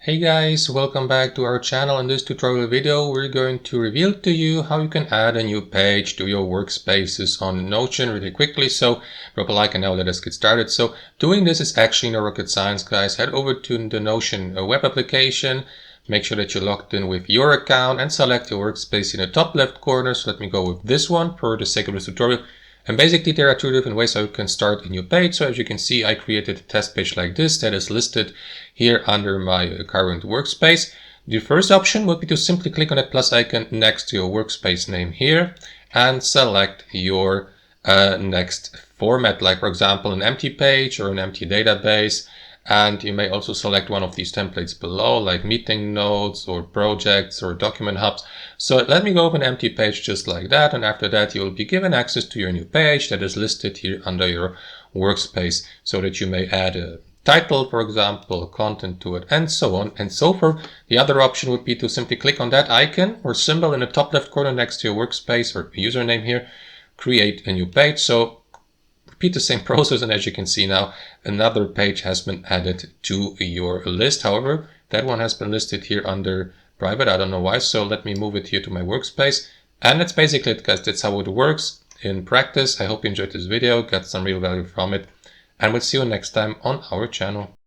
Hey guys, welcome back to our channel. In this tutorial video, we're going to reveal to you how you can add a new page to your workspaces on Notion really quickly. So drop a like and now let us get started. So doing this is actually no rocket science, guys. Head over to the Notion web application. Make sure that you're logged in with your account and select your workspace in the top left corner. So let me go with this one for the sake of this tutorial. And basically there are two different ways how you can start a new page. So as you can see, I created a test page like this that is listed here under my current workspace. The first option would be to simply click on that plus icon next to your workspace name here and select your next format, like for example an empty page or an empty database. And you may also select one of these templates below, like meeting notes or projects or document hubs. So let me go with an empty page just like that. And after that, you'll be given access to your new page that is listed here under your workspace so that you may add a title, for example, content to it, and so on and so forth. The other option would be to simply click on that icon or symbol in the top left corner next to your workspace or username here, create a new page. So repeat the same process, and as you can see now, another page has been added to your list. However, that one has been listed here under private. I don't know why, so let me move it here to my workspace. And that's basically it, guys. That's how it works in practice. I hope you enjoyed this video, got some real value from it, and we'll see you next time on our channel.